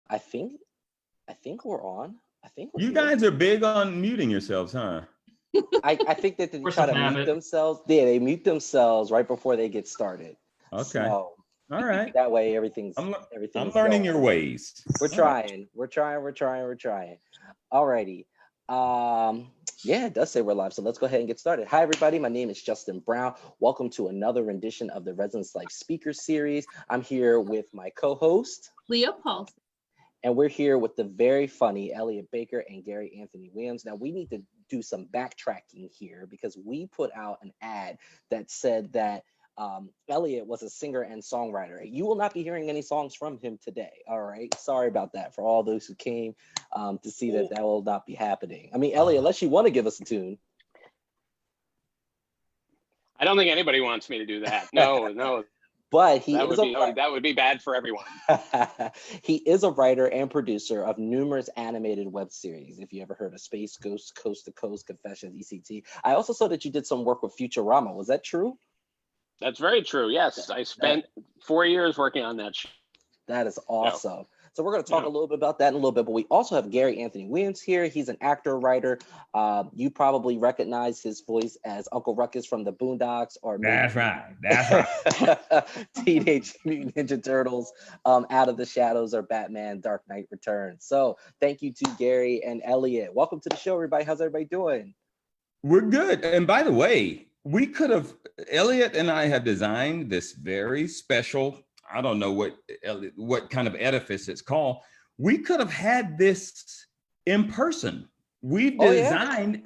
I think we're on. I think we're You here. guys are big on muting yourselves, huh? I think that they Force try of to mute habit. themselves. Yeah, they mute themselves right before they get started. Okay. So All right. that way everything's I'm learning going. your ways. We're All right. trying. We're trying. Alrighty. Yeah, it does say we're live. So let's go ahead and get started. Hi, everybody. My name is Justin Brown. Welcome to another rendition of the Residence Life Speaker Series. I'm here with my co-host, Leah Paulson. and we're here with the very funny Elliot Baker and Gary Anthony Williams. Now, we need to do some backtracking here because we put out an ad that said that Elliot was a singer and songwriter. You will not be hearing any songs from him today. All right. Sorry about that for all those who came to see that will not be happening. I mean, Elliot, unless you want to give us a tune. I don't think anybody wants me to do that. No. But that would be bad for everyone. He is a writer and producer of numerous animated web series. If you ever heard of Space Ghost, Coast to Coast, Confessions, ECT. I also saw that you did some work with Futurama. Was that true? That's very true. Yes, I spent 4 years working on that show. That is awesome. So we're going to talk a little bit about that in a little bit, but we also have Gary Anthony Williams here. He's an actor, writer. You probably recognize his voice as Uncle Ruckus from the Boondocks, or That's right. Teenage Mutant Ninja Turtles, Out of the Shadows, or Batman Dark Knight Returns. So thank you to Gary and Elliot. Welcome to the show, everybody. How's everybody doing? We're good. And by the way, Elliot and I have designed this very special, I don't know what kind of edifice it's called. We could have had this in person. We've designed,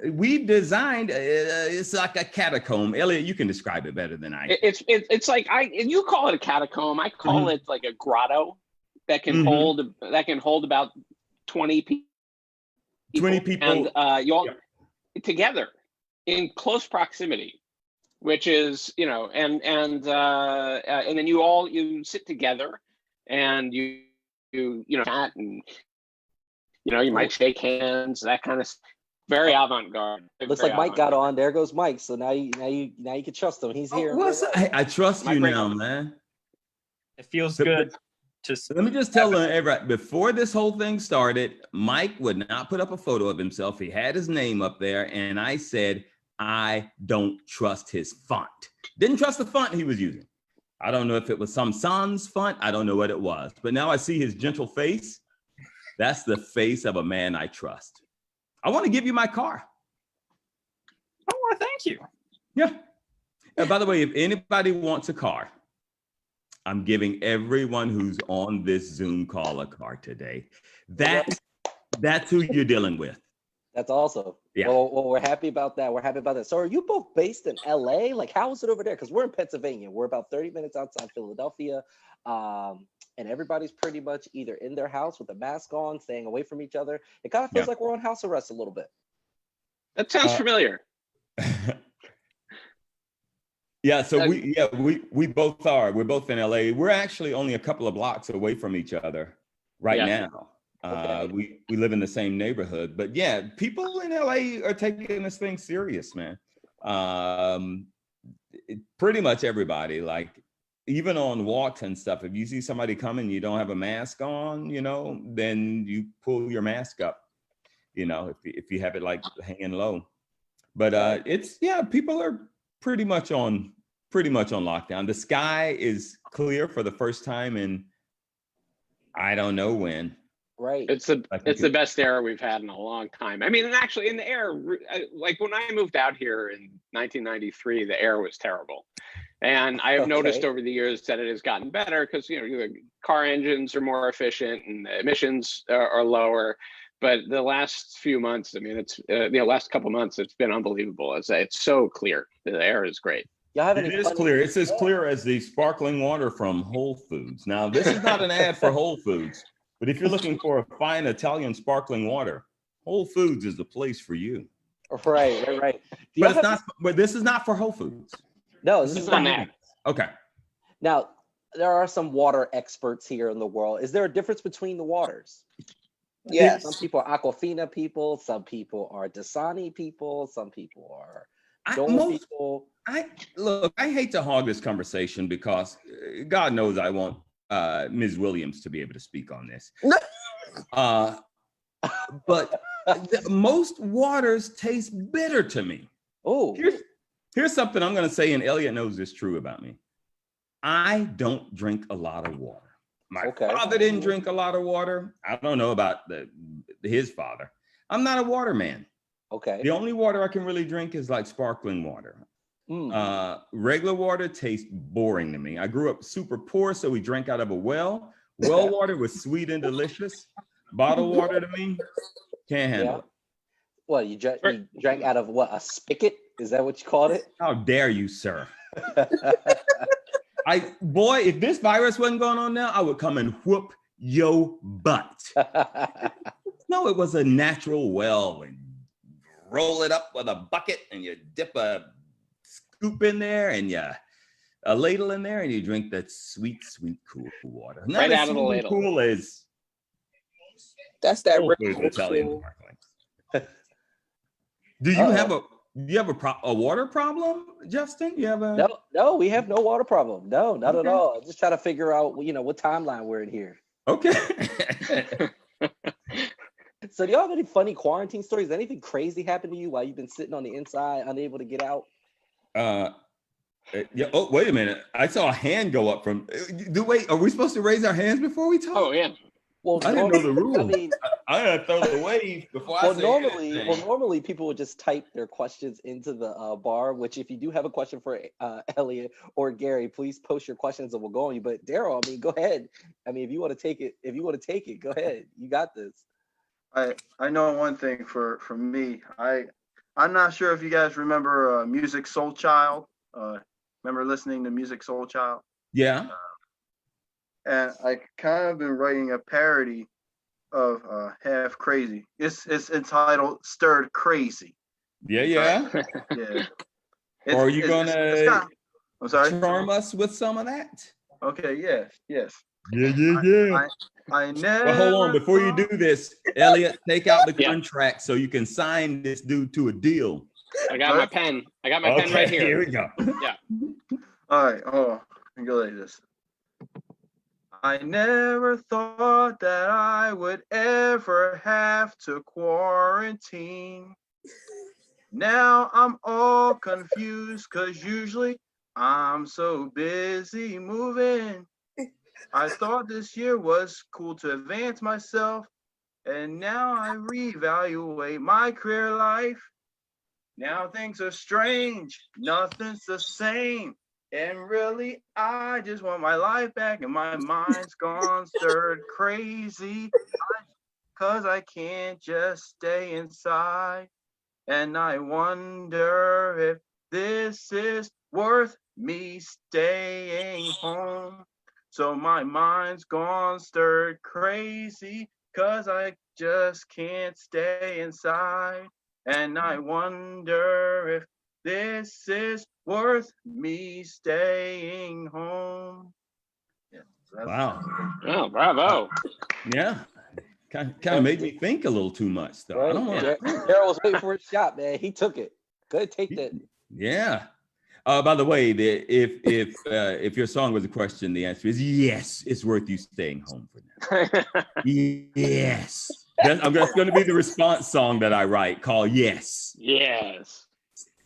it's like a catacomb. Elliot, you can describe it better than I. It's like you call it a catacomb. I call it like a grotto that can hold about 20 people. 20 people. And you all together in close proximity. Which is, and then you sit together and you chat and you might shake hands, that kind of very avant-garde. Looks like Mike got on. There goes Mike. So now you can trust him. He's here. I trust you now, man. It feels good. Let me just tell everybody, before this whole thing started, Mike would not put up a photo of himself. He had his name up there, and I said, I don't trust his font. Didn't trust the font he was using. I don't know if it was some sans font. I don't know what it was. But now I see his gentle face. That's the face of a man I trust. I want to give you my car. Oh, well, thank you. Yeah. And by the way, if anybody wants a car, I'm giving everyone who's on this Zoom call a car today. That's who you're dealing with. That's awesome. Yeah. Well, we're happy about that. So are you both based in LA? Like, how is it over there? Because we're in Pennsylvania. We're about 30 minutes outside Philadelphia. And everybody's pretty much either in their house with a mask on, staying away from each other. It kind of feels like we're on house arrest a little bit. That sounds familiar. Yeah, so we both are. We're both in LA. We're actually only a couple of blocks away from each other now. We live in the same neighborhood, but yeah, people in LA are taking this thing serious, man. Pretty much everybody, like even on walks and stuff, if you see somebody coming, you don't have a mask on, then you pull your mask up, if you have it like hanging low. But people are pretty much on lockdown. The sky is clear for the first time in I don't know when. Right. It's the best air we've had in a long time. I mean, and actually in the air, like when I moved out here in 1993, the air was terrible. And I have noticed over the years that it has gotten better because, the car engines are more efficient and the emissions are lower. But the last few months, I mean, it's last couple months, it's been unbelievable. It's so clear. The air is great. It is clear. It's as clear as the sparkling water from Whole Foods. Now, this is not an ad for Whole Foods. But if you're looking for a fine Italian sparkling water, Whole Foods is the place for you. Right. But this is not for Whole Foods. No, this is not that. Okay. Now, there are some water experts here in the world. Is there a difference between the waters? Yes. Some people are Aquafina people. Some people are Dasani people. Some people are Dole people. I hate to hog this conversation because God knows I want Ms. Williams to be able to speak on this. But most waters taste bitter to me. Oh, Here's something I'm going to say, and Elliot knows this true about me. I don't drink a lot of water. My father didn't drink a lot of water. I don't know about his father. I'm not a water man. Okay. The only water I can really drink is like sparkling water. Regular water tastes boring to me. I grew up super poor, so we drank out of a well. Well water was sweet and delicious. Bottled water to me, can't handle it. Well, you drank out of what, a spigot? Is that what you called it? How dare you, sir? Boy, if this virus wasn't going on now, I would come and whoop your butt. No, it was a natural well, and roll it up with a bucket, and you dip a scoop in there, and a ladle in there, and you drink that sweet, sweet, cool water. Not right out of the ladle. Cool as that's that Italian sparkling. Do you have a water problem, Justin? You have a no, we have no water problem. No, not at all. Just trying to figure out, what timeline we're in here. Okay. So do y'all have any funny quarantine stories? Anything crazy happened to you while you've been sitting on the inside, unable to get out? Yeah. Oh, wait a minute. I saw a hand go up from. Wait, are we supposed to raise our hands before we talk? Oh, yeah. Well, I didn't know the rule. I mean, I gotta throw the wave before I say anything. normally people would just type their questions into the bar. Which, if you do have a question for Elliot or Gary, please post your questions and we'll go on you. But Daryl, I mean, go ahead. I mean, if you want to take it, go ahead. You got this. I know one thing for me. I'm not sure if you guys remember Music Soul Child. Remember listening to Music Soul Child? Yeah. And I kind of been writing a parody of Half Crazy. It's entitled Stirred Crazy. Yeah. Yeah. Are you gonna I'm sorry? charm us with some of that? Okay, yes. Yeah. I never. Well, hold on. Before you do this, Elliot, take out the contract so you can sign this dude to a deal. I got my pen. Pen right here. Here we go. Yeah. All right. Oh, let me go like this. I never thought that I would ever have to quarantine. Now I'm all confused because usually I'm so busy moving. I thought this year was cool to advance myself, and now I reevaluate my career life. Now things are strange, nothing's the same, and really I just want my life back, and my mind's gone stirred crazy, cause I can't just stay inside, and I wonder if this is worth me staying home. So my mind's gone stirred crazy, cause I just can't stay inside. And I wonder if this is worth me staying home. Yeah, wow. Oh, bravo. Yeah. Kind of made me think a little too much, though. Right? I don't want Daryl was waiting for his shot, man. He took it. Good, take that. Yeah. By the way, if your song was a question, the answer is yes. It's worth you staying home for now. Yes. That's going to be the response song that I write called Yes. Yes.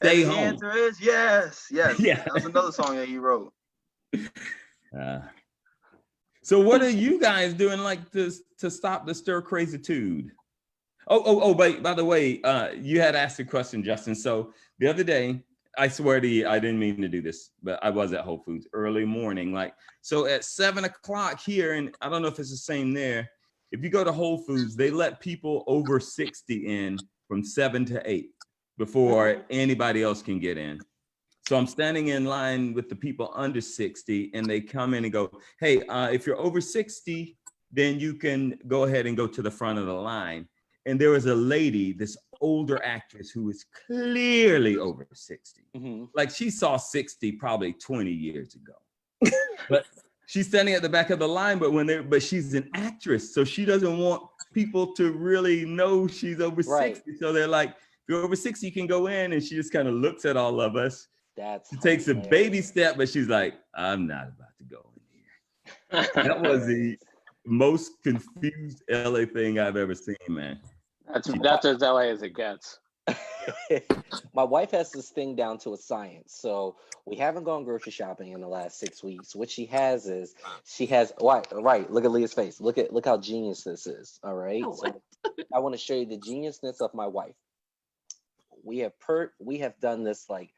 Stay and home. The answer is yes. Yes. Yeah. That was another song that you wrote. So what are you guys doing like this to stop the stir crazy-tude? Oh, by the way, you had asked a question, Justin. So the other day, I swear to you, I didn't mean to do this, but I was at Whole Foods early morning. So at 7 o'clock here, and I don't know if it's the same there, if you go to Whole Foods, they let people over 60 in from 7 to 8 before anybody else can get in. So I'm standing in line with the people under 60, and they come in and go, hey, if you're over 60, then you can go ahead and go to the front of the line. And there was a lady, this older actress who was clearly over 60. Mm-hmm. Like she saw 60 probably 20 years ago. But she's standing at the back of the line, but she's an actress, so she doesn't want people to really know she's over 60. So they're like, if you're over 60, you can go in. And she just kind of looks at all of us. She takes a baby step, but she's like, I'm not about to go in here. most confused LA thing I've ever seen, man. That's as LA as it gets. My wife has this thing down to a science. So we haven't gone grocery shopping in the last 6 weeks. What she has is right. Look at Leah's face. Look how genius this is. All right. Oh, so I want to show you the geniusness of my wife. We have done this like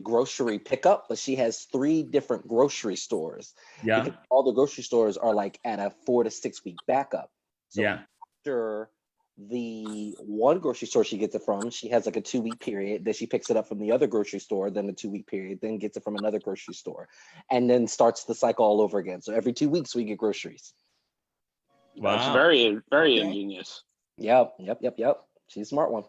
grocery pickup, but she has 3 different grocery stores. Yeah. Because all the grocery stores are like at a 4 to 6 week backup. So after the one grocery store she gets it from, she has like a 2 week period. Then she picks it up from the other grocery store, then a 2 week period, then gets it from another grocery store, and then starts the cycle all over again. So every 2 weeks we get groceries. Wow. That's very, very ingenious. Yep. She's a smart one.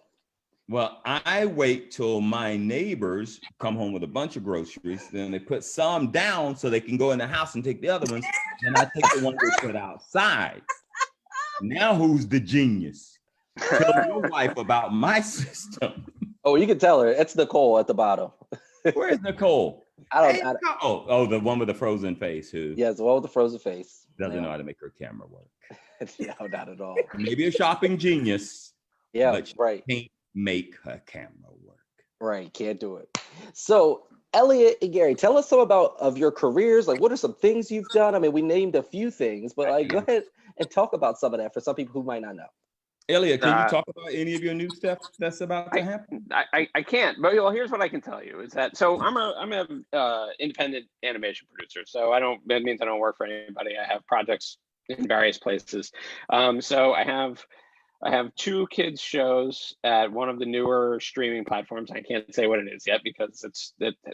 Well, I wait till my neighbors come home with a bunch of groceries, then they put some down so they can go in the house and take the other ones. Then I take the ones they put outside. Now who's the genius? Tell your wife about my system. Oh, you can tell her. It's Nicole at the bottom. Where's Nicole? I don't. Oh, the one with the frozen face who? Yeah, the one with the frozen face. Doesn't know how to make her camera work. No, not at all. Maybe a shopping genius. Yeah, but she right. Can't make her camera work. Right, can't do it. So, Elliot and Gary, tell us some of your careers. Like, what are some things you've done? I mean, we named a few things, but like, go ahead and talk about some of that for some people who might not know. Elliot, can you talk about any of your new stuff that's about to happen? I can't, but well, here's what I can tell you is that I'm a independent animation producer, so that means I don't work for anybody. I have projects in various places. So I have 2 kids shows at one of the newer streaming platforms. I can't say what it is yet because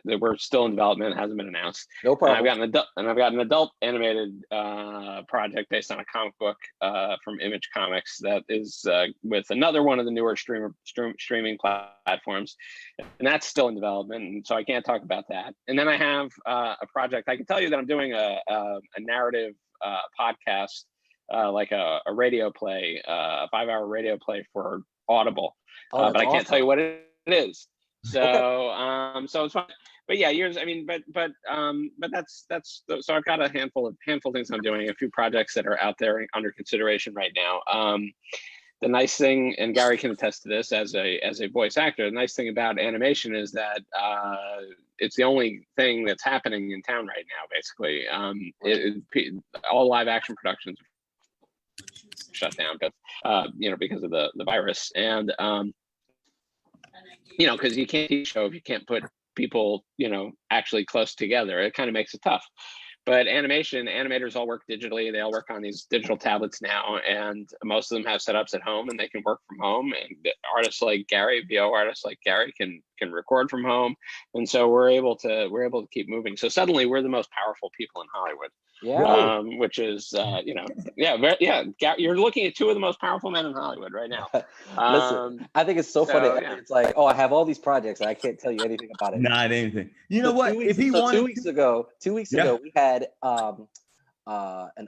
we're still in development. It hasn't been announced. No problem. I've got an adult animated project based on a comic book from Image Comics that is with another one of the newer streaming platforms, and that's still in development. And so I can't talk about that. And then I have a project. I can tell you that I'm doing a narrative podcast. Like a radio play, a 5-hour radio play for Audible, but I can't tell you what it is. So, so it's fun. But yeah, but that's so I've got a handful of things I'm doing, a few projects that are out there under consideration right now. The nice thing, and Gary can attest to this as a voice actor, the nice thing about animation is that it's the only thing that's happening in town right now. Basically, all live action productions shut down because of the virus, and because you can't teach show if you can't put people actually close together. It kind of makes it tough. But animators all work digitally. They all work on these digital tablets now, and most of them have setups at home, and they can work from home. And artists like Gary, VO artists like Gary, can record from home, and so we're able to keep moving. So suddenly, we're the most powerful people in Hollywood. Yeah. Which is you're looking at 2 of the most powerful men in Hollywood right now. Listen, I think it's so funny. Yeah. It's like, I have all these projects and I can't tell you anything about it. Not anything. You know what? 2 weeks ago, we had an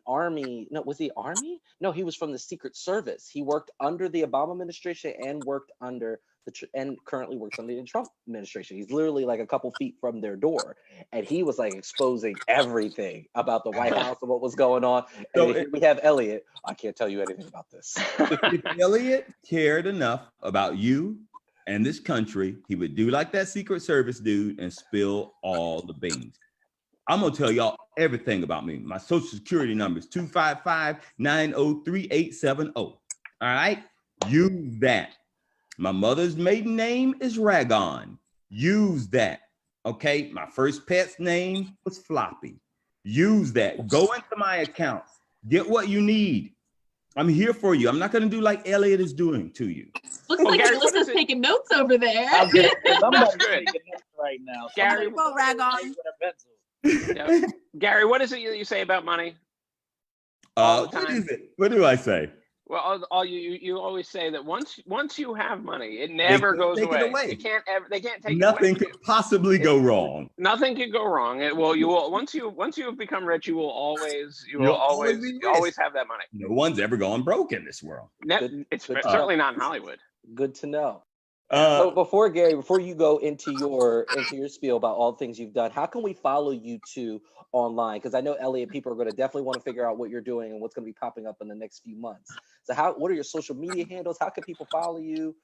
army. No, was he Army? No, he was from the Secret Service. He worked under the Obama administration and worked under and currently works under the Trump administration. He's literally like a couple feet from their door, and he was like exposing everything about the White House and what was going on. And so we have Elliot. I can't tell you anything about this. If Elliot cared enough about you and this country, he would do like that Secret Service dude and spill all the beans. I'm gonna tell y'all everything about me. My social security number is 255-903-870. All right, use that. My mother's maiden name is Ragon. Use that. Okay, my first pet's name was Floppy. Use that. Go into my account. Get what you need. I'm here for you. I'm not going to do like Elliot is doing to you. Looks like Melissa's taking notes over there. I'm good. Taking notes right now. Gary, go Ragon. Yeah. Gary, what is it you say about money? What is it? What do I say? Well, you always say that once you have money, it never goes away. They can't take nothing it away. could possibly go wrong. Nothing could go wrong. You will once you have become rich, you will always have that money. No one's ever gone broke in this world. It's certainly not in Hollywood. Good to know. So before you go into your spiel about all the things you've done, how can we follow you two online? Because I know, Elliot, people are going to definitely want to figure out what you're doing and what's going to be popping up in the next few months. So what are your social media handles? How can people follow you?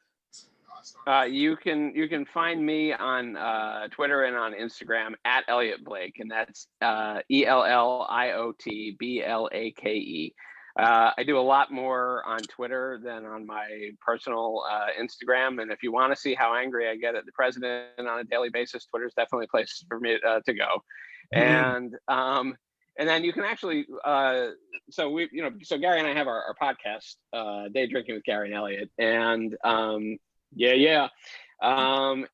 You can find me on Twitter and on Instagram at Elliot Blake, and that's ELLIOTBLAKE. I do a lot more on Twitter than on my personal Instagram, and if you want to see how angry I get at the president on a daily basis, Twitter's definitely a place for me to go. And then you can actually so Gary and I have our podcast, Day Drinking with Gary and Elliot, and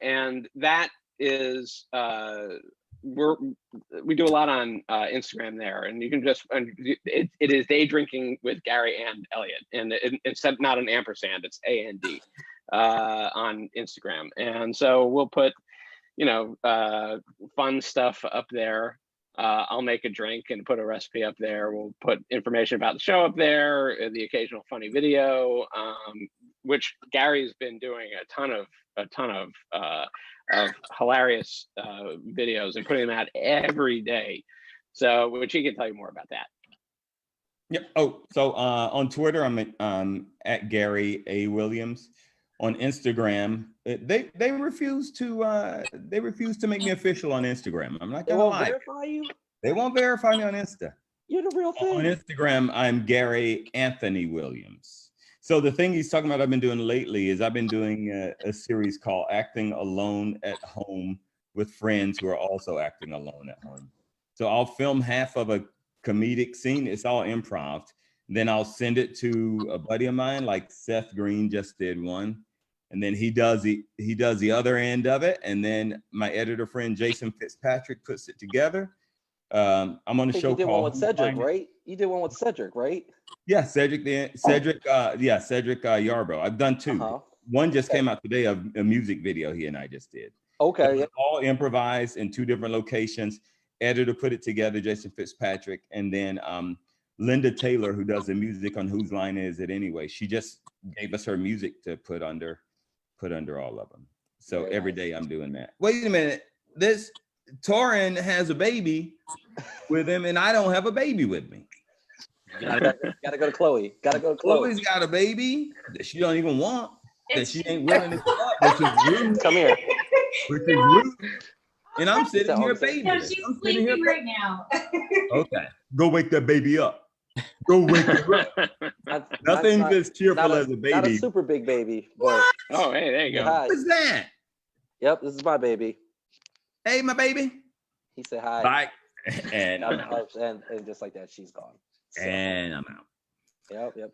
and that is we do a lot on Instagram there, and you can just it is Day Drinking with Gary and Elliot, and it's not an ampersand, it's AND on Instagram. And so we'll put fun stuff up there. I'll make a drink and put a recipe up there. We'll put information about the show up there, the occasional funny video, which Gary's been doing a ton of hilarious videos and putting them out every day. So, which he can tell you more about that. Yeah. Oh, so on Twitter, I'm at Gary A. Williams. On Instagram, they refuse to make me official on Instagram. I'm not gonna lie. Verify you? They won't verify me on Insta. You're the real thing. On Instagram, I'm Gary Anthony Williams. So the thing he's talking about I've been doing lately is I've been doing a series called Acting Alone at Home with friends who are also acting alone at home. So I'll film half of a comedic scene. It's all improv. Then I'll send it to a buddy of mine, like Seth Green just did one. And then he does the other end of it. And then my editor friend, Jason Fitzpatrick, puts it together. I'm on a show you did called one with Cedric, right? You did one with Cedric, right? Yeah, Cedric Yarbrough. I've done two. One just came out today, a music video he and I just did. Okay. So all improvised in two different locations. Editor put it together, Jason Fitzpatrick, and then Linda Taylor, who does the music on Whose Line Is It Anyway? She just gave us her music to put under all of them. So every day I'm doing that. Wait a minute, this Torin has a baby with him, and I don't have a baby with me. Gotta go to Chloe. Chloe's got a baby that she don't even want, that she ain't willing to give up, which is rude. Come here. Which is rude. And I'm sitting here, baby. No, she's sleeping right now. Okay, go wake that baby up. Go wake her up. Nothing as cheerful as a baby. Not a super big baby, but oh, hey, there you go. Hi. What's that? Yep, this is my baby. Hey, my baby. He said hi. Bye. And I'm out. And just like that, she's gone. So, and I'm out. Yep.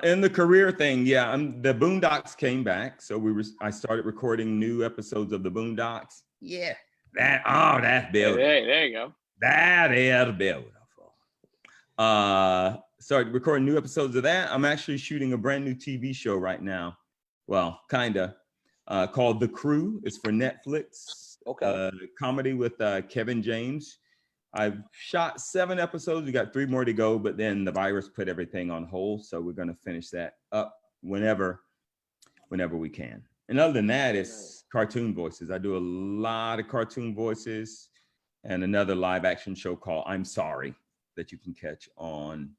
In the career thing, yeah, the Boondocks came back, so I started recording new episodes of the Boondocks. Yeah, that's beautiful. There you go. That is beautiful. Started recording new episodes of that. I'm actually shooting a brand new TV show right now. Well, kinda, called The Crew. It's for Netflix. Okay. Comedy with Kevin James. I've shot 7 episodes. We got 3 more to go, but then the virus put everything on hold. So we're going to finish that up whenever we can. And other than that, it's cartoon voices. I do a lot of cartoon voices and another live action show called I'm Sorry that you can catch on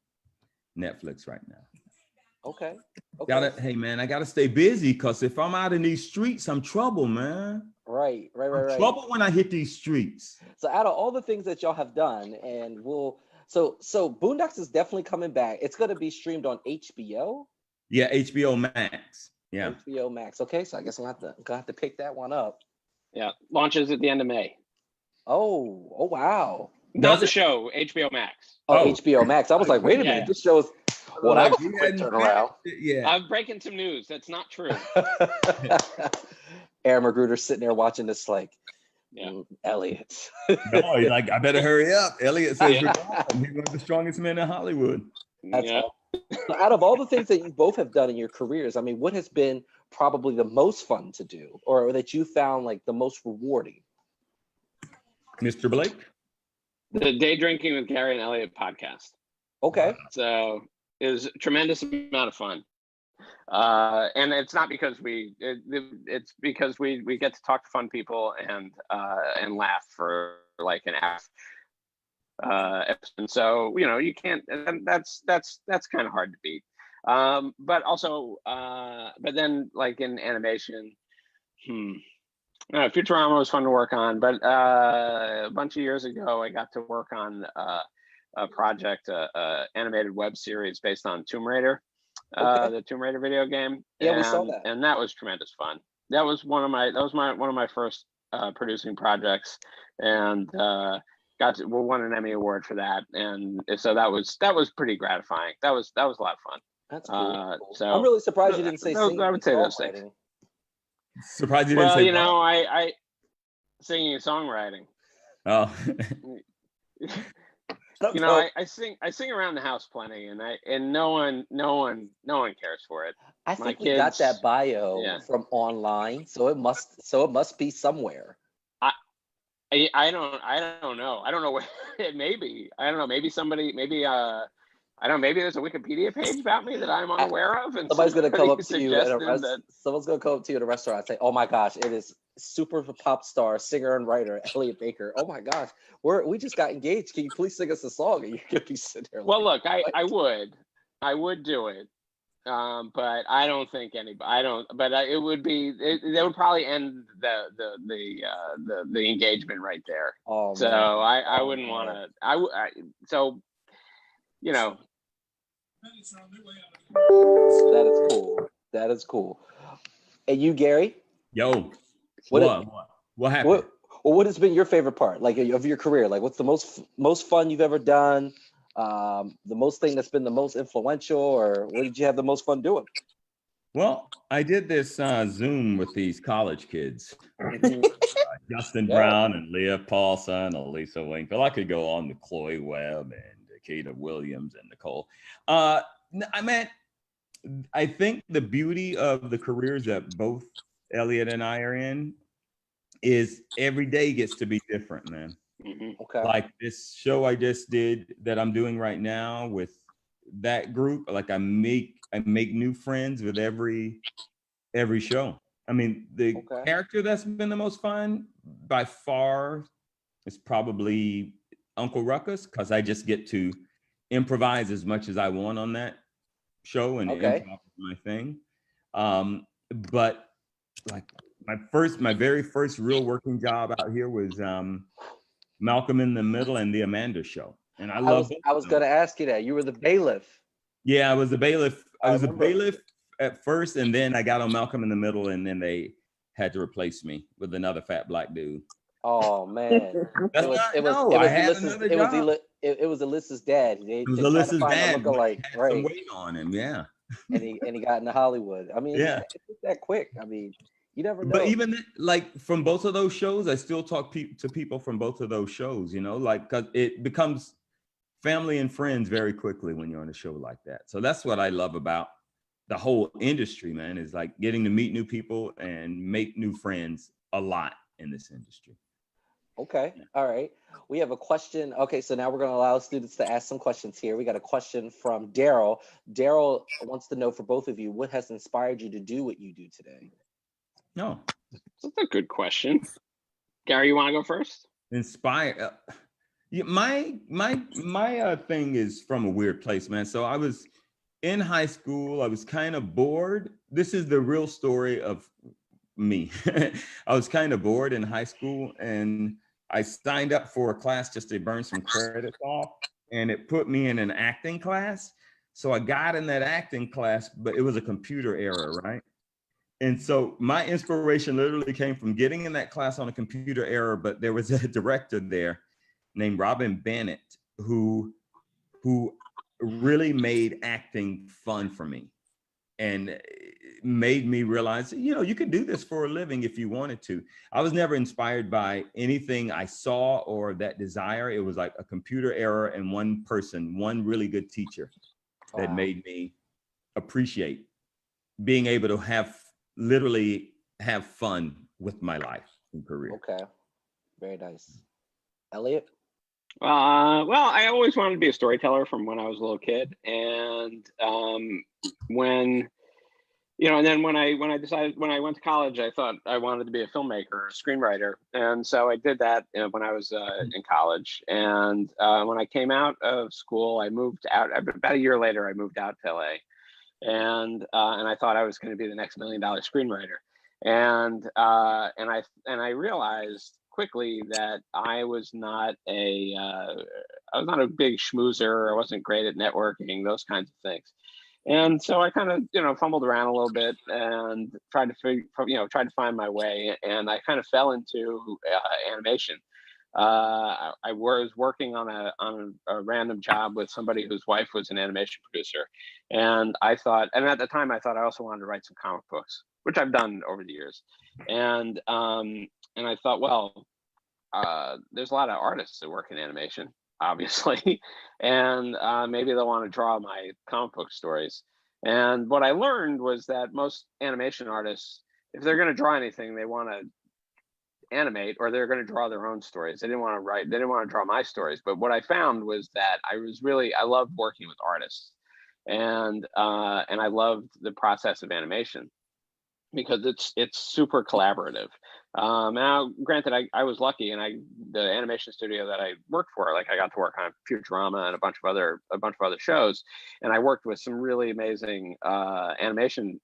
Netflix right now. Okay. Hey man, I gotta stay busy because if I'm out in these streets, I'm trouble, man. Right. Trouble when I hit these streets. So out of all the things that y'all have done, and so Boondocks is definitely coming back. It's gonna be streamed on HBO. Yeah, HBO Max. Yeah. HBO Max. Okay, so I guess I'm gonna have to pick that one up. Yeah, launches at the end of May. Oh wow. Not the show, HBO Max. Oh, HBO Max. I was like, wait a minute, this show's that was a quick turnaround. Yeah. I'm breaking some news. That's not true. Aaron Magruder's sitting there watching this like, Elliots. No, he's like, I better hurry up. Elliot says he's one of the strongest men in Hollywood. So out of all the things that you both have done in your careers, I mean, what has been probably the most fun to do, or that you found like the most rewarding? Mr. Blake? The Day Drinking with Gary and Elliot podcast. Okay. So it was a tremendous amount of fun. And it's not because it's because we get to talk to fun people and laugh for like an hour. And so, you know, you can't, and that's kind of hard to beat. But also, but then like in animation, Futurama was fun to work on, but a bunch of years ago, I got to work on a project, animated web series based on Tomb Raider, the Tomb Raider video game. Yeah, we saw that. And that was tremendous fun. That was one of my first producing projects, and won an Emmy Award for that. And so that was pretty gratifying. That was a lot of fun. That's cool. So I'm really surprised you didn't say singing. I would say those things. Surprised you didn't say. Well, you know, I singing and songwriting. Oh. You know, I sing around the house plenty, and no one cares for it. I think we got that bio from online, so it must be somewhere. I don't know. I don't know where it may be. I don't know. Maybe somebody. I don't know. Maybe there's a Wikipedia page about me that I'm unaware of, and somebody's going to come up to you at that... Someone's going to come up to you at a restaurant and say, "Oh my gosh, it is super pop star, singer and writer Elliot Baker. Oh my gosh, we just got engaged. Can you please sing us a song?" And you're going to be sitting there. Well, look, I would do it, but I don't think anybody. I don't. But it would be. They would probably end the engagement right there. Oh, so man. I wouldn't want to. So. You know, that is cool. That is cool. And you, Gary? Yo, what happened? What has been your favorite part, like, of your career? Like, what's the most fun you've ever done? The most thing that's been the most influential, or what did you have the most fun doing? Well, I did this Zoom with these college kids. Justin Brown and Leah Paulson, Elisa Winkle. I could go on to Chloe Webb and Kata Williams and Nicole. I think the beauty of the careers that both Elliot and I are in is every day gets to be different, man. Okay. Like this show I just did that I'm doing right now with that group, like I make new friends with every show. I mean, the character that's been the most fun by far is probably Uncle Ruckus, because I just get to improvise as much as I want on that show and improv my thing. But like my very first real working job out here was Malcolm in the Middle and the Amanda Show, and I was going to ask you that. You were the bailiff. Yeah, I was the bailiff. I was a bailiff at first, and then I got on Malcolm in the Middle, and then they had to replace me with another fat black dude. Oh man, it was Alyssa's dad. It was Alyssa's dad. Right. Some weight on him, yeah. and he got into Hollywood. I mean, it's that quick. I mean, you never know. But even like from both of those shows, I still talk to people from both of those shows. You know, like because it becomes family and friends very quickly when you're on a show like that. So that's what I love about the whole industry, man. Is like getting to meet new people and make new friends a lot in this industry. Okay. All right. We have a question. Okay, so now we're going to allow students to ask some questions here. We got a question from Daryl. Daryl wants to know for both of you, what has inspired you to do what you do today? No. That's a good question. Gary, you want to go first? Inspired. My thing is from a weird place, man. So I was in high school. I was kind of bored. This is the real story of me. I was kind of bored in high school, and I signed up for a class just to burn some credits off, and it put me in an acting class. So I got in that acting class, but it was a computer error, right? And so my inspiration literally came from getting in that class on a computer error, but there was a director there named Robin Bennett who really made acting fun for me and made me realize, you know, you could do this for a living if you wanted to. I was never inspired by anything I saw or that desire. It was like a computer error and one person, one really good teacher that made me appreciate being able to literally have fun with my life and career. Okay, very nice. Elliot? Well, I always wanted to be a storyteller from when I was a little kid. And when and then when I went to college, I thought I wanted to be a filmmaker or a screenwriter, and so I did that when I was in college. And when I came out of school, I moved out. About a year later, I moved out to LA, and I thought I was going to be the next $1 million screenwriter. And I realized quickly that I was not a big schmoozer. I wasn't great at networking, those kinds of things. And so I kind of, fumbled around a little bit and tried to find my way. And I kind of fell into animation. I was working on a random job with somebody whose wife was an animation producer. And at the time I thought I also wanted to write some comic books, which I've done over the years. And I thought, well, there's a lot of artists that work in animation, obviously, and maybe they'll want to draw my comic book stories. And what I learned was that most animation artists, if they're going to draw anything, they want to animate, or they're going to draw their own stories. They didn't want to draw my stories. But what I found was that I loved working with artists, and I loved the process of animation because it's super collaborative. Now, granted, I was lucky, and the animation studio that I worked for, like, I got to work on Futurama and a bunch of other shows, and I worked with some really amazing animation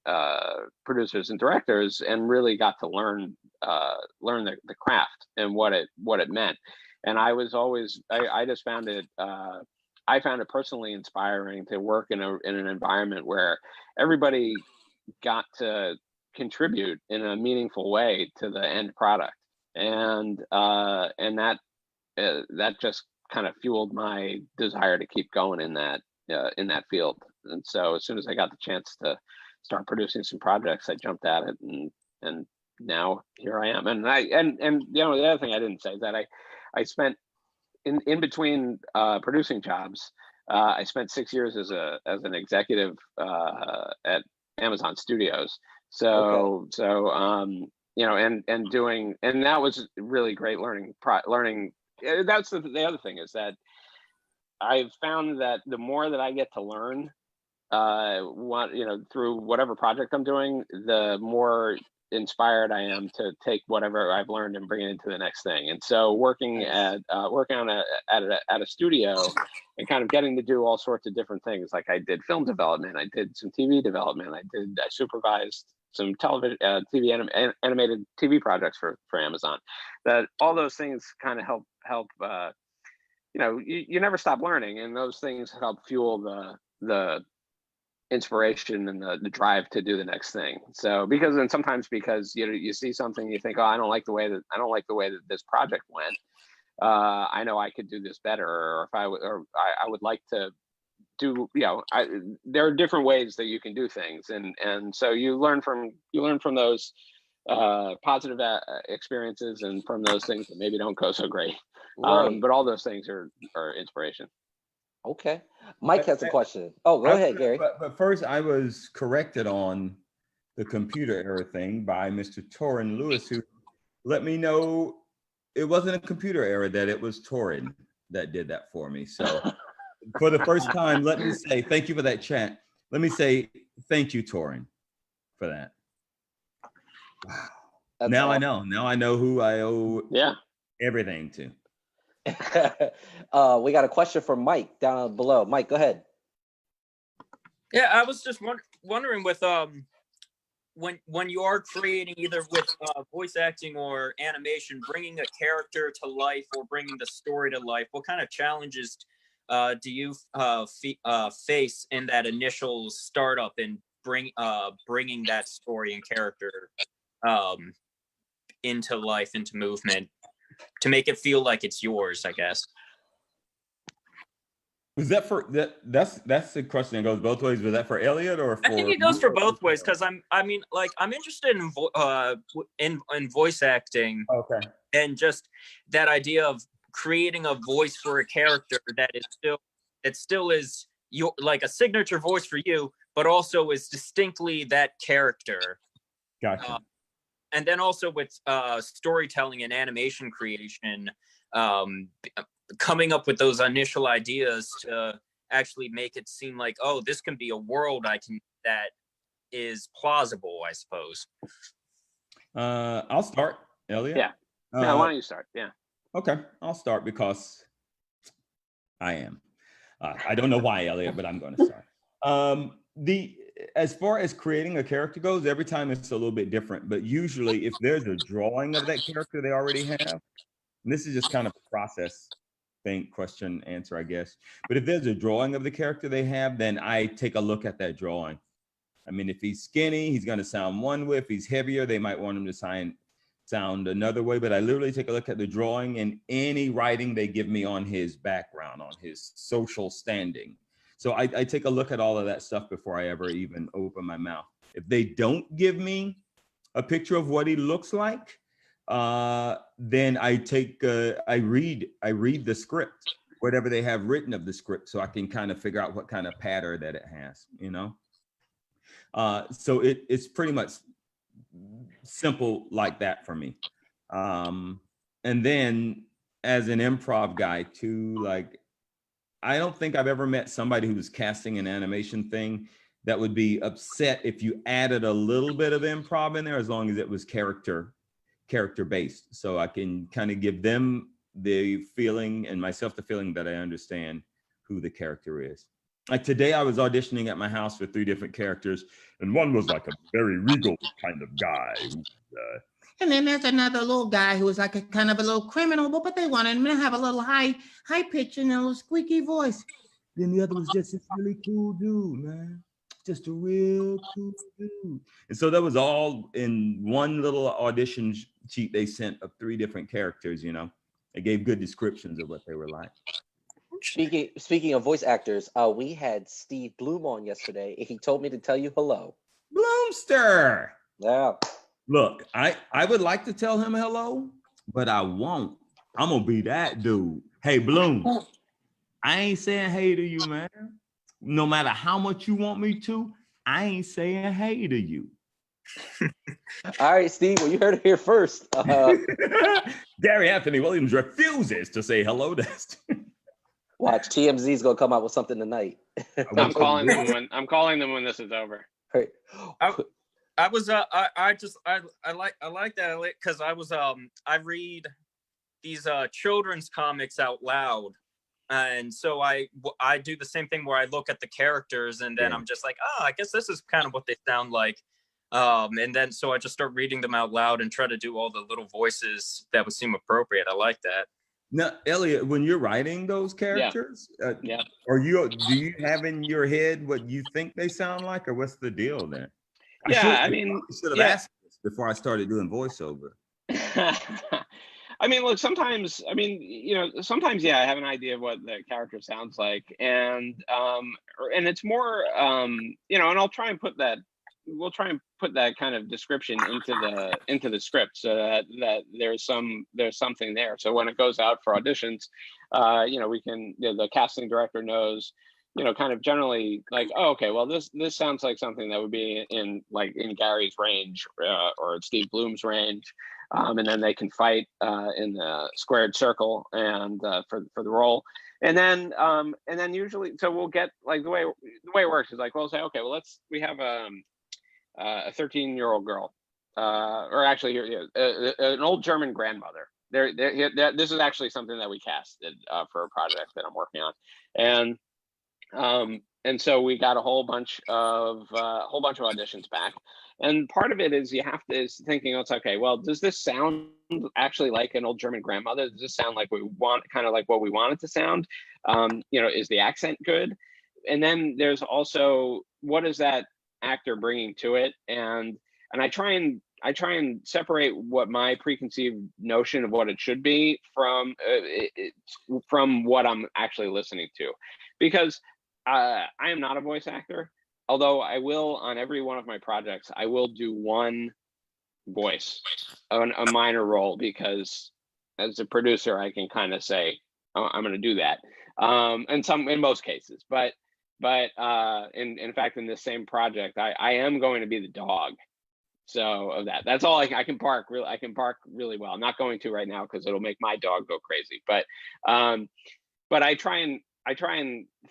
producers and directors, and really got to learn the craft and what it meant. And I just found it. I found it personally inspiring to work in an environment where everybody got to contribute in a meaningful way to the end product, and that just kind of fueled my desire to keep going in that field. And so as soon as I got the chance to start producing some projects, I jumped at it, and now here I am. And the other thing I didn't say is that I spent in between producing jobs, I spent 6 years as an executive at Amazon Studios. So and that was really great learning. That's the other thing, is that I've found that the more that I get to learn, through whatever project I'm doing, the more inspired I am to take whatever I've learned and bring it into the next thing. And so working at a studio and kind of getting to do all sorts of different things, like I did film development, I did some TV development, I supervised some television, animated TV projects for Amazon. That all those things kind of help. You never stop learning, and those things help fuel the inspiration and the drive to do the next thing. So sometimes you see something, you think, oh, I don't like the way that this project went. I know I could do this better, or I would like to do, there are different ways that you can do things, and so you learn from those positive experiences, and from those things that maybe don't go so great. Right. But all those things are inspiration. Okay. Mike has a question. Oh, go ahead, Gary. But first, I was corrected on the computer error thing by Mr. Torrin Lewis, who let me know it wasn't a computer error, that it was Torrin that did that for me. So for the first time, let me say thank you for that chat. Let me say thank you, Torrin, for that. Wow. Now awesome. I know. Now I know who I owe everything to. We got a question from Mike down below. Mike, go ahead. Yeah, I was just wondering with when you are creating either with voice acting or animation, bringing a character to life or bringing the story to life, what kind of challenges do you face in that initial startup and bringing that story and character into life, into movement, to make it feel like it's yours, I guess? Was that for that? That's the question that goes both ways. Was that for Elliot or for? I think it goes for both ways, because I'm interested in voice acting. Okay. And just that idea of creating a voice for a character that still is your, like, a signature voice for you, but also is distinctly that character. Gotcha. And then also with storytelling and animation creation, coming up with those initial ideas to actually make it seem like, oh, this can be a world that is plausible, I suppose. I'll start, Elliot. Yeah. No, why don't you start? Yeah. Okay, I'll start because I am. I don't know why, Elliot, but I'm going to start. As far as creating a character goes, every time it's a little bit different. But usually, if there's a drawing of that character they already have, and this is just kind of a process thing, question, answer, I guess. But if there's a drawing of the character they have, then I take a look at that drawing. I mean, if he's skinny, he's going to sound one way. If he's heavier, they might want him to sound another way. But I literally take a look at the drawing and any writing they give me on his background, on his social standing. So I take a look at all of that stuff before I ever even open my mouth. If they don't give me a picture of what he looks like, then I read the script, whatever they have written of the script, so I can kind of figure out what kind of pattern that it has, you know? So it's pretty much simple like that for me. And then as an improv guy too, like, I don't think I've ever met somebody who was casting an animation thing that would be upset if you added a little bit of improv in there, as long as it was character based. So I can kind of give them the feeling and myself the feeling that I understand who the character is. Like today I was auditioning at my house for 3 different characters, and one was like a very regal kind of guy. And then there's another little guy who was like a kind of a little criminal, but they wanted him to have a little high pitch and a little squeaky voice. Then the other was just this really cool dude, man. Just a real cool dude. And so that was all in one little audition sheet they sent of 3 different characters, you know. They gave good descriptions of what they were like. Speaking of voice actors, we had Steve Bloom on yesterday. He told me to tell you hello. Bloomster. Yeah. Look, I would like to tell him hello, but I won't. I'm gonna be that dude. Hey, Bloom, I ain't saying hey to you, man. No matter how much you want me to, I ain't saying hey to you. All right, Steve, well, you heard it here first. Gary Anthony Williams refuses to say hello to us. Watch, TMZ's gonna come out with something tonight. I'm calling them when this is over. Right. I was I like that because I read these children's comics out loud, and so I do the same thing where I look at the characters and then I'm just like, I guess this is kind of what they sound like, and then so I just start reading them out loud and try to do all the little voices that would seem appropriate. I like that. Now, Elliot, when you're writing those characters, do you have in your head what you think they sound like, or what's the deal there? I should have asked this before I started doing voiceover. I mean, look, sometimes I have an idea of what the character sounds like, and it's more, and I'll try and put that. We'll try and put that kind of description into the script, so that there's something there. So when it goes out for auditions, we can, the casting director knows, kind of generally like, oh, okay, well, this sounds like something that would be in Gary's range or Steve Bloom's range, and then they can fight in the squared circle and for the role. And then usually, so we'll get like the way it works is like, we'll say, okay, well, we have a 13-year-old girl, or actually an old German grandmother. This is actually something that we casted for a project that I'm working on, and so we got a whole bunch of auditions back, and part of it is is thinking, it's okay, well, does this sound actually like an old German grandmother? Does this sound like we want, kind of like what we want it to sound? Is the accent good? And then there's also, what is that actor bringing to it? And I try and separate what my preconceived notion of what it should be from what I'm actually listening to, because I am not a voice actor, although I will, on every one of my projects, I will do one voice, a minor role, because as a producer I can kind of say, oh, I'm going to do that, in most cases, but in fact, in this same project, I am going to be the dog. So of that's all I can bark. I can bark really well. I'm not going to right now because it'll make my dog go crazy. But I try and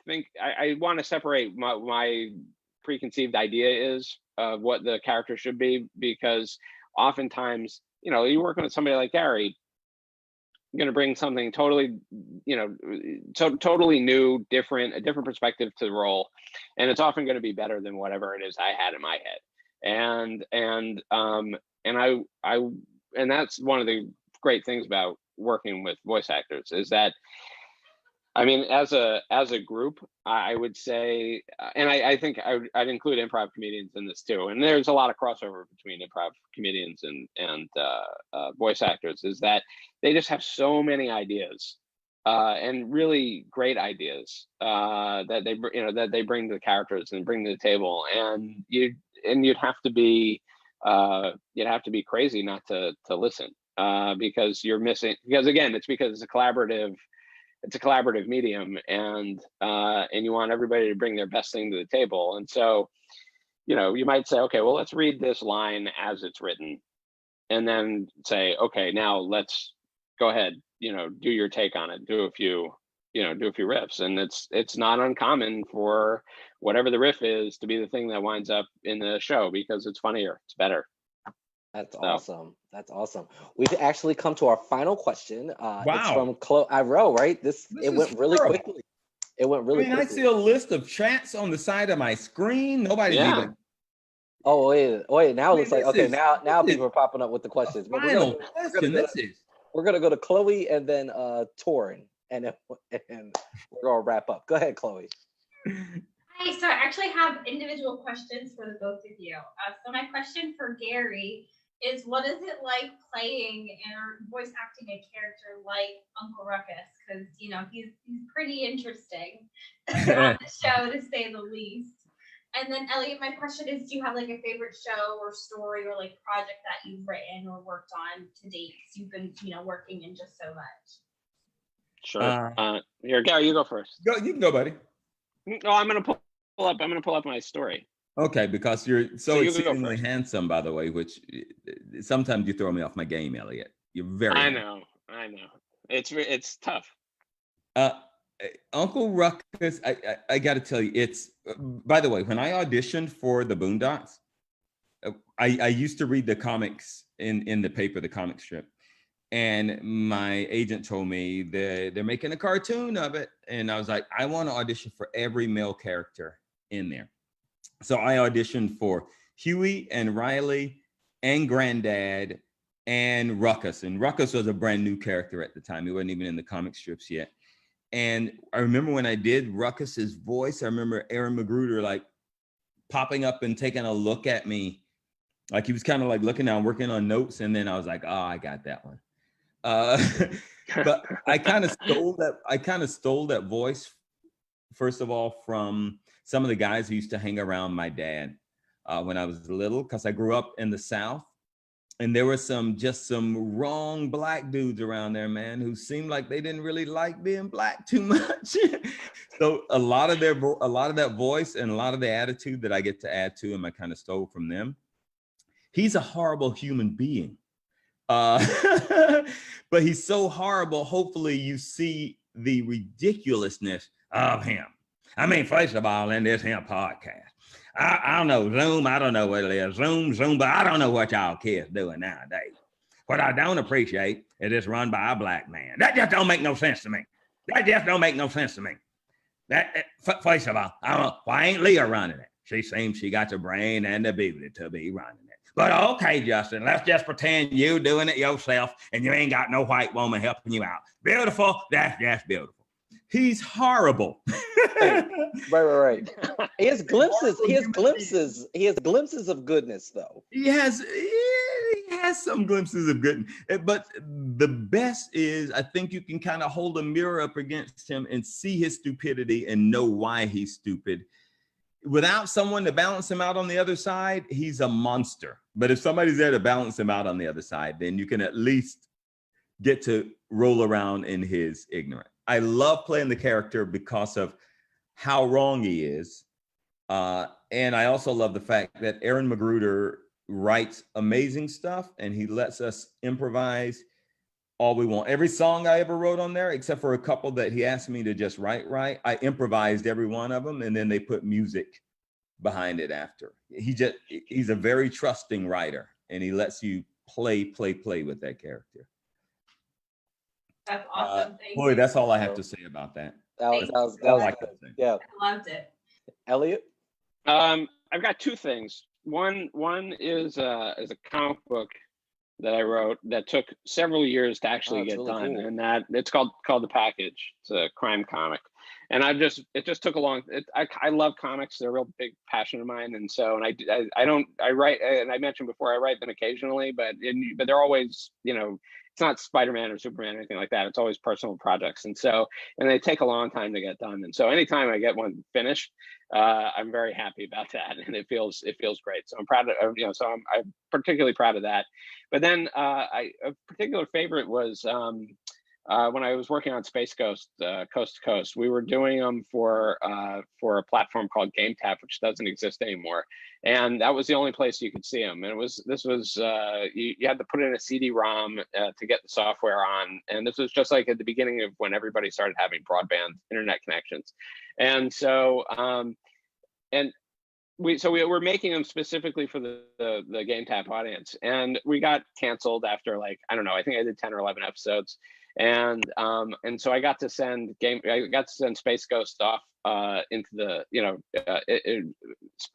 think. I want to separate my preconceived idea is of what the character should be, because oftentimes, you know, you're working with somebody like Gary, going to bring something totally, you know, totally new, different, a different perspective to the role, and it's often going to be better than whatever it is I had in my head. And that's one of the great things about working with voice actors, is that, I mean, as a group, I would say, and I think I'd include improv comedians in this too. And there's a lot of crossover between improv comedians and voice actors, is that they just have so many ideas, and really great ideas, that they bring to the characters and bring to the table. And you'd have to be crazy not to listen, because you're missing. Because again, it's a collaborative medium, and you want everybody to bring their best thing to the table. And so, you know, you might say, okay, well, let's read this line as it's written, and then say, okay, now let's go ahead, you know, do your take on it, do a few riffs. And it's not uncommon for whatever the riff is to be the thing that winds up in the show, because it's funnier, it's better. That's awesome. That's awesome. We've actually come to our final question. Wow. It's from Chloe. I wrote, right? It went really quickly. It went really quickly. I see a list of chats on the side of my screen. Nobody's even. Oh, wait. Now it looks like, okay, now people are popping up with the questions. We're gonna go to Chloe and then Torin, and we're gonna wrap up. Go ahead, Chloe. Hi, so I actually have individual questions for the both of you. So my question for Gary is, what is it like playing or voice acting a character like Uncle Ruckus? Because, you know, he's pretty interesting on the show, to say the least. And then Elliot, my question is, do you have like a favorite show or story or like project that you've written or worked on to date? Because you've been, you know, working in just so much. Sure. Here, Gary, you go first. You can go, buddy. No, I'm gonna pull up my story. Okay, because you're so exceedingly handsome, by the way, which sometimes you throw me off my game, Elliot. You're very handsome. I know. It's tough. Uncle Ruckus, I got to tell you, it's, by the way, when I auditioned for the Boondocks, I used to read the comics in the paper, the comic strip. And my agent told me that they're making a cartoon of it. And I was like, I want to audition for every male character in there. So I auditioned for Huey and Riley and Granddad and Ruckus. And Ruckus was a brand new character at the time. He wasn't even in the comic strips yet. And I remember when I did Ruckus's voice, I remember Aaron Magruder like popping up and taking a look at me. Like he was kind of like looking down, working on notes. And then I was like, oh, I got that one. But I kind of stole that voice, first of all, from some of the guys who used to hang around my dad when I was little, because I grew up in the South. And there were some wrong black dudes around there, man, who seemed like they didn't really like being black too much. So a lot of that voice and a lot of the attitude that I get to add to him, I kind of stole from them. He's a horrible human being. But he's so horrible. Hopefully you see the ridiculousness of him. I mean, first of all, in this here podcast, I don't know, Zoom, I don't know what it is, Zoom, but I don't know what y'all kids doing nowadays. What I don't appreciate is it's run by a black man. That just don't make no sense to me. First of all, I don't know, why ain't Leah running it? She seems she got the brain and the ability to be running it. But okay, Justin, let's just pretend you doing it yourself and you ain't got no white woman helping you out. Beautiful, that's just beautiful. He's horrible. Right. He has glimpses of goodness, though. He has some glimpses of goodness. But the best is, I think you can kind of hold a mirror up against him and see his stupidity and know why he's stupid. Without someone to balance him out on the other side, he's a monster. But if somebody's there to balance him out on the other side, then you can at least get to roll around in his ignorance. I love playing the character because of how wrong he is. And I also love the fact that Aaron Magruder writes amazing stuff and he lets us improvise all we want. Every song I ever wrote on there, except for a couple that he asked me to just write, I improvised every one of them, and then they put music behind it after. He's a very trusting writer, and he lets you play with that character. That's awesome. Thank Boy, you. that's all I have to say about that. That was all I can say. yeah. I loved it. Elliot? I've got two things. One is a comic book that I wrote that took several years to actually get really done, cool. and that it's called The Package. It's a crime comic, and it just took a long. I love comics; they're a real big passion of mine, and so I write, and I mentioned before I write them occasionally, but they're always, it's not Spider-Man or Superman or anything like that. It's always personal projects, and they take a long time to get done, and so anytime I get one finished, I'm very happy about that, and it feels great. So I'm proud of, I'm particularly proud of that. But then a particular favorite was when I was working on Space Ghost, Coast to Coast. We were doing them for a platform called GameTap, which doesn't exist anymore, and that was the only place you could see them. And you had to put in a CD-ROM to get the software on, and this was just like at the beginning of when everybody started having broadband internet connections, and so we were making them specifically for the GameTap audience, and we got canceled after, like, I don't know, I think I did 10 or 11 episodes, and so I got to send Space Ghost off into the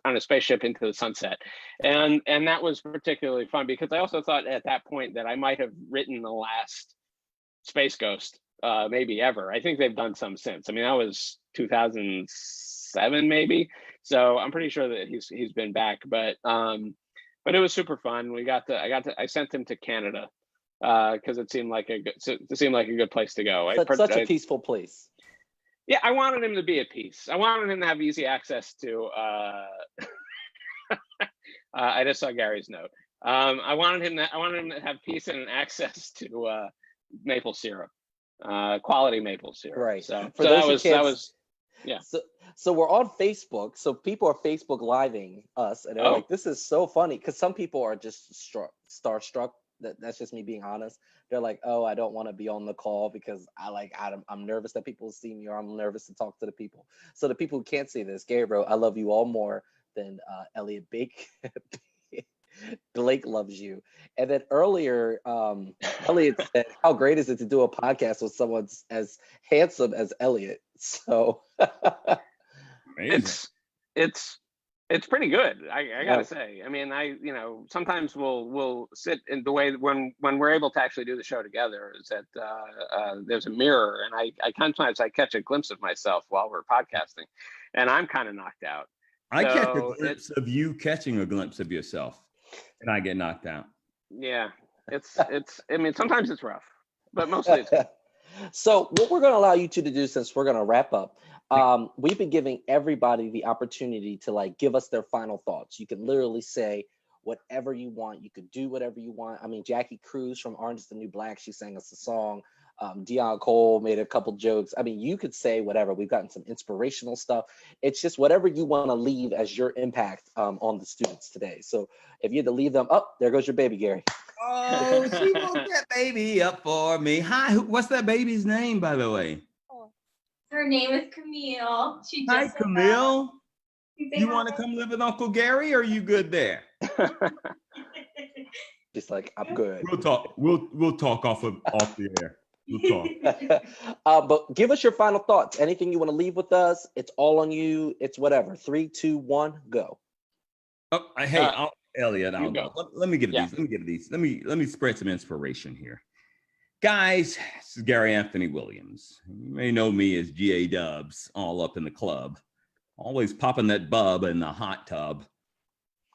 on a spaceship into the sunset, and that was particularly fun because I also thought at that point that I might have written the last Space Ghost maybe ever. I think they've done some since. I mean, that was 2007 maybe. So I'm pretty sure that he's been back, but it was super fun. I sent him to Canada because it seemed like a good place to go. Such a peaceful place. Yeah, I wanted him to be at peace. I wanted him to have easy access to. I just saw Gary's note. I wanted him to have peace and access to maple syrup, quality maple syrup. Right. So For that those was. Yeah. So we're on Facebook. So people are Facebook living us, and they're like, "This is so funny," because some people are just starstruck. That's just me being honest. They're like, "Oh, I don't want to be on the call because I'm nervous that people see me, or I'm nervous to talk to the people." So the people who can't see this, Gary wrote, "I love you all more than Elliot Blake loves you." And then earlier, Elliot said, "How great is it to do a podcast with someone as handsome as Elliot?" So it's pretty good. I gotta say. I mean, sometimes we'll sit in the way when we're able to actually do the show together is that there's a mirror, and sometimes I catch a glimpse of myself while we're podcasting, and I'm kind of knocked out. I catch a glimpse of you catching a glimpse of yourself, and I get knocked out. Yeah, it's. I mean, sometimes it's rough, but mostly it's good. So what we're going to allow you two to do, since we're going to wrap up, we've been giving everybody the opportunity to give us their final thoughts. You can literally say whatever you want. You could do whatever you want. I mean, Jackie Cruz from Orange is the New Black, she sang us a song. Deion Cole made a couple jokes. I mean, you could say whatever. We've gotten some inspirational stuff. It's just whatever you want to leave as your impact on the students today. So if you had to leave them, there goes your baby, Gary. Oh, she woke that baby up for me. Hi, what's that baby's name, by the way? Her name is Camille. Hi, Camille. You want to come live with Uncle Gary, or are you good there? Just like, I'm good. We'll talk. We'll talk off the air. We'll talk. But give us your final thoughts. Anything you want to leave with us? It's all on you. It's whatever. 3, 2, 1, go. Oh, hey, Elliot, I'll go. Let me give these. Let me spread some inspiration here. Guys, this is Gary Anthony Williams. You may know me as GA Dubs, all up in the club. Always popping that bub in the hot tub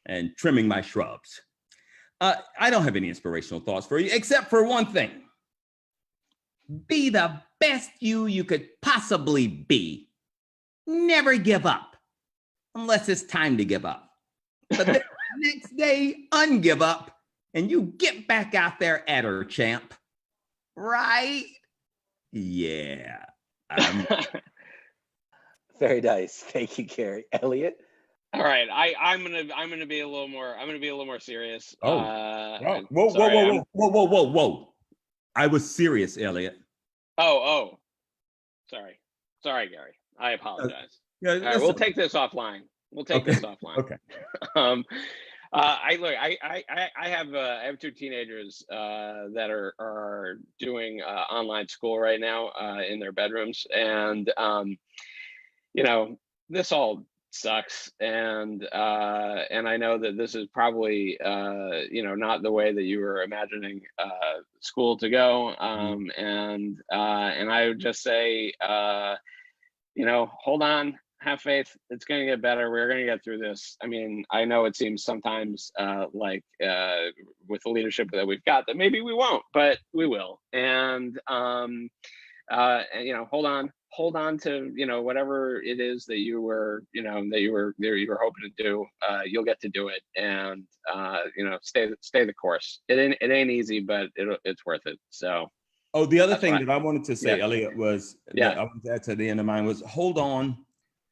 and trimming my shrubs. I don't have any inspirational thoughts for you, except for one thing. Be the best you could possibly be. Never give up, unless it's time to give up. But then the next day, ungive up, and you get back out there at her, champ. Right? Yeah. Very nice. Thank you, Gary. Elliot? All right, I'm gonna be a little more serious. Whoa! I was serious, Elliot. Oh, sorry, Gary. I apologize. All right, we'll take this offline. We'll take this offline. Okay. I have 2 teenagers that are doing online school right now in their bedrooms, and this all sucks, and I know that this is probably not the way that you were imagining school to go, and I would just say hold on, have faith, it's going to get better, we're going to get through this. I mean, I know it seems sometimes with the leadership that we've got that maybe we won't, but we will, and hold on to whatever it is that you were hoping to do. You'll get to do it, and stay the course. It ain't easy, but it's worth it. So the other thing that I wanted to say, Elliot, was that I wanted to add to the end of mine was hold on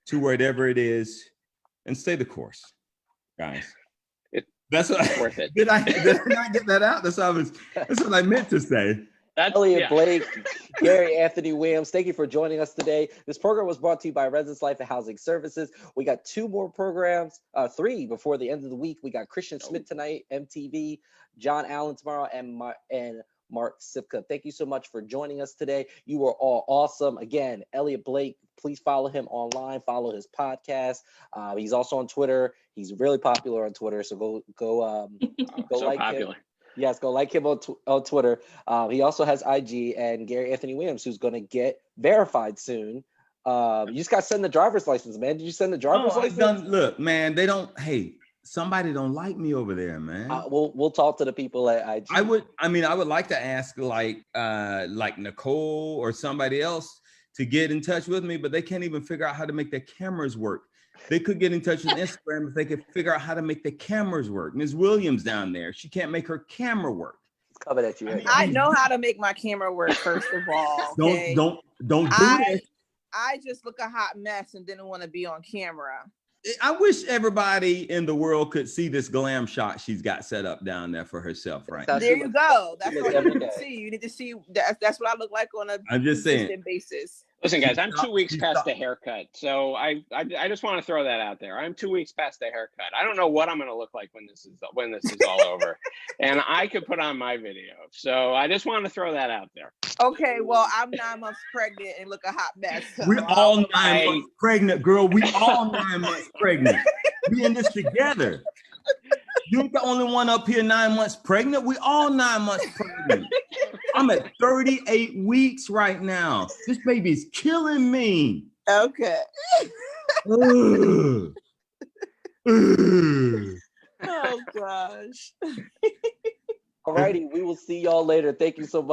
to whatever it is and stay the course, guys. That's what worth it. Did I not get that out? That's what I meant to say. Elliot Blake, Gary Anthony Williams, thank you for joining us today. This program was brought to you by Residence Life and Housing Services. We got 2 more programs, 3 before the end of the week. We got Christian Smith tonight, MTV, John Allen tomorrow, and Mark Sipka. Thank you so much for joining us today. You are all awesome. Again, Elliot Blake, please follow him online, follow his podcast. He's also on Twitter. He's really popular on Twitter, so go like popular. him. Yes, go like him on Twitter. He also has IG, and Gary Anthony Williams, who's going to get verified soon. You just got to send the driver's license, man. Did you send the driver's license? Look, man, somebody don't like me over there, man. We'll talk to the people at IG. I would like to ask like Nicole or somebody else to get in touch with me, but they can't even figure out how to make their cameras work. They could get in touch with Instagram if they could figure out how to make the cameras work. Ms. Williams down there, she can't make her camera work. It's coming at you. I know how to make my camera work, first of all. Okay? Don't do this. I just look a hot mess and didn't want to be on camera. I wish everybody in the world could see this glam shot she's got set up down there for herself, right? There you go. That's what you need to see. You need to see that's what I look like on a consistent basis. Listen, guys, I'm 2 weeks past the haircut, so I just want to throw that out there. I'm 2 weeks past the haircut. I don't know what I'm going to look like when this is all over, and I could put on my video. So I just want to throw that out there. Okay, well, I'm 9 months pregnant and look a hot mess. So We're all 9 months pregnant, girl. We all 9 months pregnant. We in this together. You're the only one up here 9 months pregnant. We all 9 months pregnant. I'm at 38 weeks right now. This baby's killing me. Okay. Oh gosh. All righty, we will see y'all later. Thank you so much.